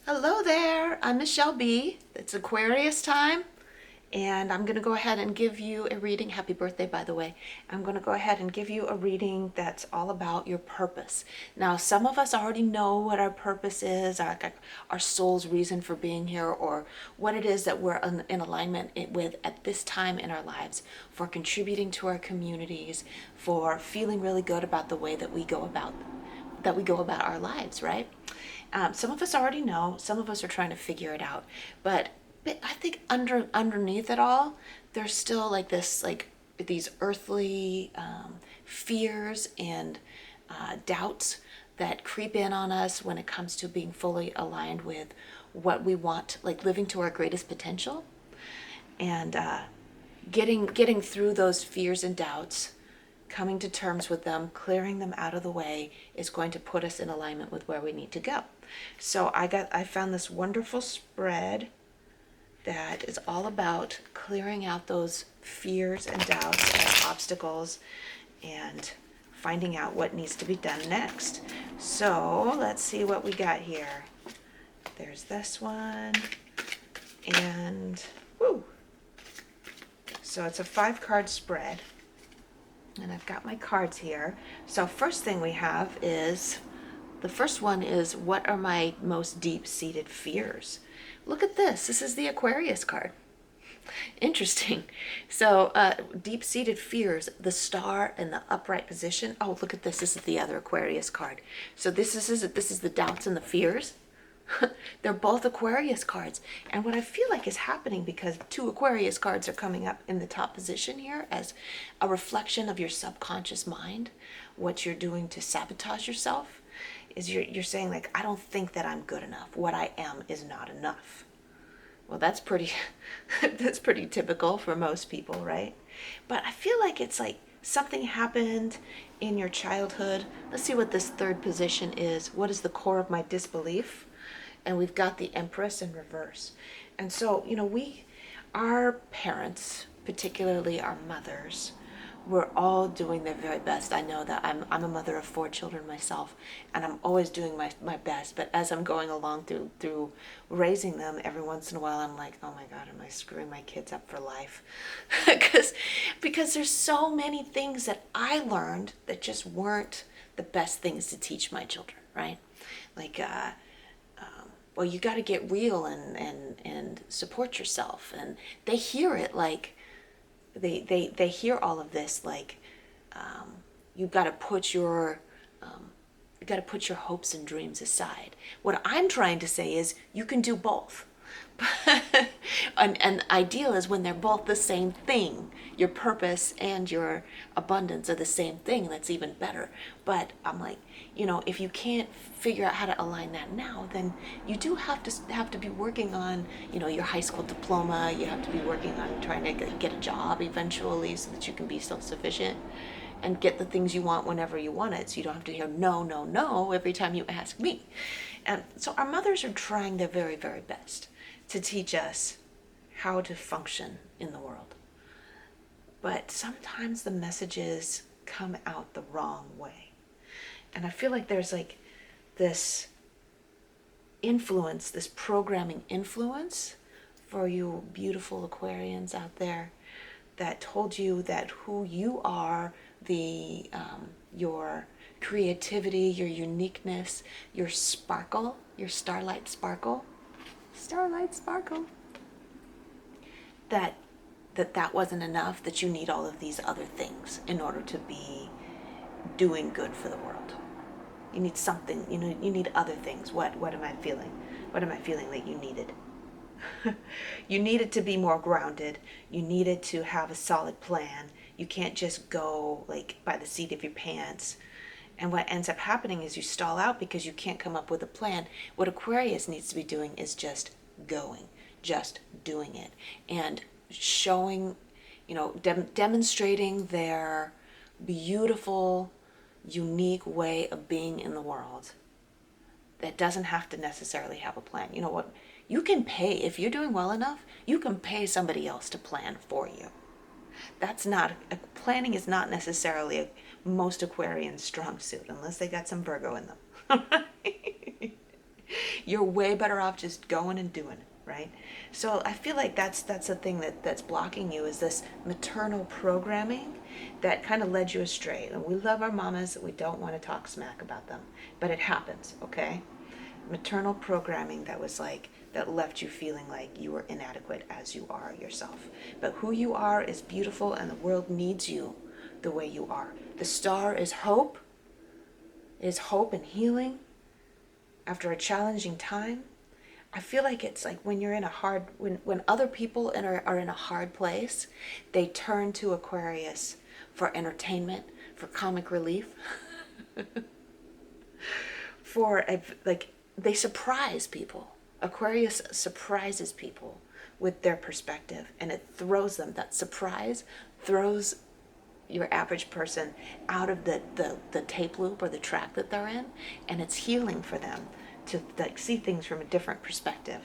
Hello there, I'm Michelle B. It's Aquarius time, and I'm going to go ahead and give you a reading. Happy birthday, by the way. I'm going to go ahead and give you a reading that's all about your purpose. Now, some of us already know what our purpose is, our soul's reason for being here, or what it is that we're in alignment with at this time in our lives, for contributing to our communities, for feeling really good about the way that we go about our lives, right? Some of us already know, some of us are trying to figure it out, but I think underneath it all, there's still like this, like these earthly fears and doubts that creep in on us when it comes to being fully aligned with what we want, like living to our greatest potential, and getting through those fears and doubts, coming to terms with them, clearing them out of the way, is going to put us in alignment with where we need to go. So I found this wonderful spread that is all about clearing out those fears and doubts and obstacles and finding out what needs to be done next. So let's see what we got here. There's this one, and woo! So it's a 5-card spread. And I've got my cards here. So first thing we have is, the first one is, what are my most deep-seated fears? Look at this. This is the Aquarius card. Interesting. So deep-seated fears, the star in the upright position. Oh, look at this. This is the other Aquarius card. So this is the doubts and the fears. They're both Aquarius cards. And what I feel like is happening, because 2 Aquarius cards are coming up in the top position here as a reflection of your subconscious mind, what you're doing to sabotage yourself, is you're saying, like, I don't think that I'm good enough. What I am is not enough. Well, that's pretty that's pretty typical for most people, right? But I feel like it's like something happened in your childhood. Let's see what this third position is. What is the core of my disbelief? And we've got the Empress in reverse. And so, our parents, particularly our mothers, we're all doing their very best. I know that I'm a mother of 4 children myself, and I'm always doing my best. But as I'm going along through raising them, every once in a while I'm like, oh my God, am I screwing my kids up for life? because there's so many things that I learned that just weren't the best things to teach my children, right? Like, well, you got to get real and support yourself. And they hear it, like, they hear all of this, like, you've got to put your hopes and dreams aside. What I'm trying to say is you can do both. And ideal is when they're both the same thing. Your purpose and your abundance are the same thing. That's even better. But I'm like, if you can't figure out how to align that now, then you do have to be working on, your high school diploma. You have to be working on trying to get a job eventually, so that you can be self-sufficient and get the things you want whenever you want it, so you don't have to hear no, no, no every time you ask me. And so our mothers are trying their very, very best to teach us how to function in the world. But sometimes the messages come out the wrong way. And I feel like there's like this influence, this programming influence for you beautiful Aquarians out there, that told you that who you are, your creativity, your uniqueness, your sparkle, your starlight sparkle, that wasn't enough, that you need all of these other things in order to be doing good for the world. You need something, you need other things. What am I feeling? What am I feeling that you needed? You needed to be more grounded. You needed to have a solid plan. You can't just go like by the seat of your pants. And what ends up happening is you stall out because you can't come up with a plan. What Aquarius needs to be doing is just going, just doing it, and showing, demonstrating their beautiful, unique way of being in the world that doesn't have to necessarily have a plan. You know what? You can pay, if you're doing well enough, you can pay somebody else to plan for you. Planning is not necessarily most Aquarian strong suit, unless they got some Virgo in them. You're way better off just going and doing it, right? So I feel like that's the thing that's blocking you, is this maternal programming that kind of led you astray. And we love our mamas, we don't want to talk smack about them, but it happens, okay? Maternal programming that was like, that left you feeling like you were inadequate as you are yourself. But who you are is beautiful, and the world needs you the way you are. The star is hope, and healing after a challenging time. I feel like it's like when you're in a hard, when other people are in a hard place, they turn to Aquarius for entertainment, for comic relief, like they surprise people. Aquarius surprises people with their perspective, and it throws them. That surprise throws your average person out of the tape loop or the track that they're in, and it's healing for them to like see things from a different perspective.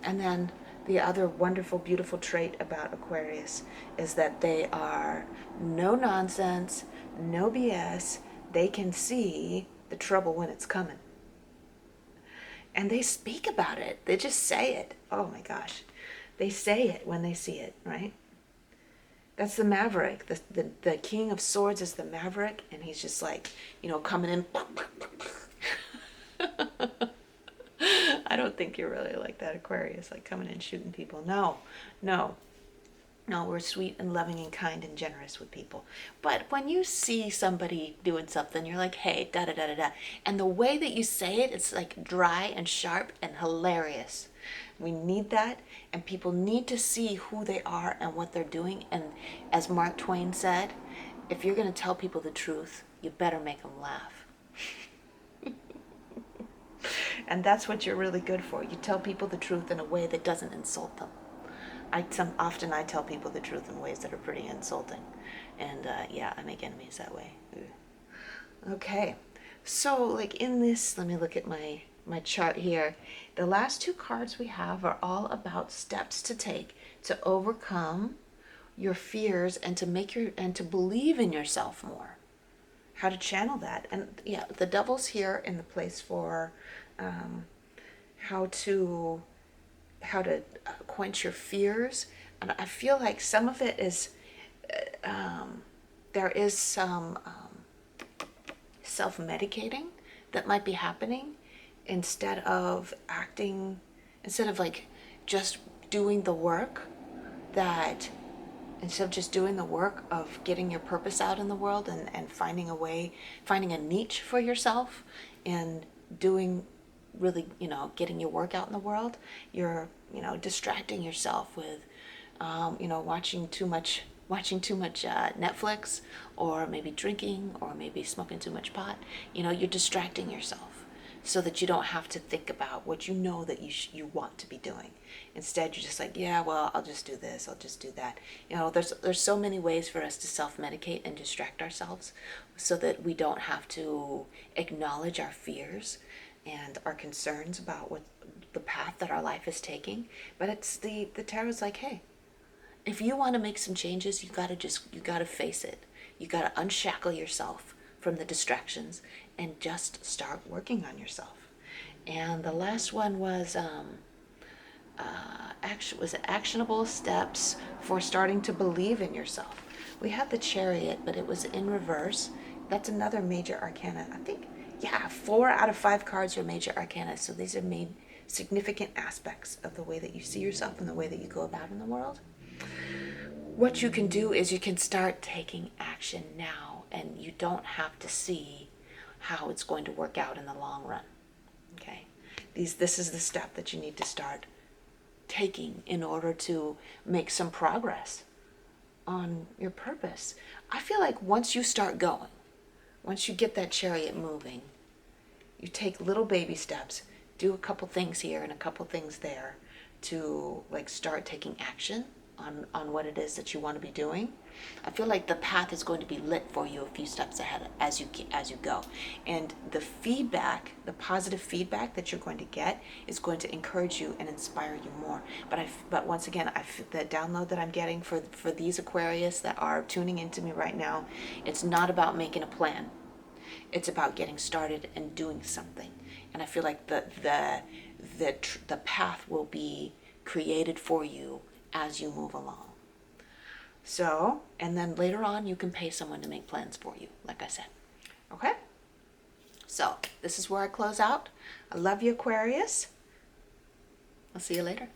And then the other wonderful, beautiful trait about Aquarius is that they are no nonsense, no BS. They can see the trouble when it's coming. And they speak about it. They just say it. Oh my gosh. They say it when they see it, right? That's the maverick. The King of Swords is the maverick, and he's just like, coming in. I don't think you're really like that, Aquarius, like coming in shooting people. No, we're sweet and loving and kind and generous with people. But when you see somebody doing something, you're like, hey, da da da da da. And the way that you say it, it's like dry and sharp and hilarious. We need that, and people need to see who they are and what they're doing. And as Mark Twain said, if you're going to tell people the truth, you better make them laugh. And that's what you're really good for. You tell people the truth in a way that doesn't insult them. Often I tell people the truth in ways that are pretty insulting. And I make enemies that way. Okay, so like in this, let me look at my chart here. The last two cards we have are all about steps to take to overcome your fears and to believe in yourself more. How to channel that. And yeah, the Devil's here in the place for how to quench your fears. And I feel like some of it is there is some self-medicating that might be happening instead of like just doing the work of getting your purpose out in the world and finding a niche for yourself and doing really, getting your work out in the world. You're, distracting yourself with, watching too much Netflix, or maybe drinking, or maybe smoking too much pot. You're distracting yourself so that you don't have to think about what you know that you want to be doing. Instead, you're just like, yeah, well, I'll just do this, I'll just do that. There's so many ways for us to self-medicate and distract ourselves so that we don't have to acknowledge our fears and our concerns about what the path that our life is taking. But it's the tarot's like, hey, if you want to make some changes, you gotta face it. You gotta unshackle yourself from the distractions and just start working on yourself. And the last one was actionable steps for starting to believe in yourself. We had the Chariot, but it was in reverse. That's another major arcana. I think, 4 out of 5 cards are major arcana. So these are significant aspects of the way that you see yourself and the way that you go about in the world. What you can do is you can start taking action now, and you don't have to see how it's going to work out in the long run. Okay? This is the step that you need to start taking in order to make some progress on your purpose. I feel like once you start going, once you get that Chariot moving, you take little baby steps, do a couple things here and a couple things there to like start taking action on what it is that you want to be doing. I feel like the path is going to be lit for you a few steps ahead as you go. And the positive feedback that you're going to get is going to encourage you and inspire you more. But once again, the download that I'm getting for these Aquarius that are tuning into me right now, it's not about making a plan. It's about getting started and doing something. And I feel like the path will be created for you as you move along. So, and then later on, you can pay someone to make plans for you, like I said. Okay? So, this is where I close out. I love you, Aquarius. I'll see you later.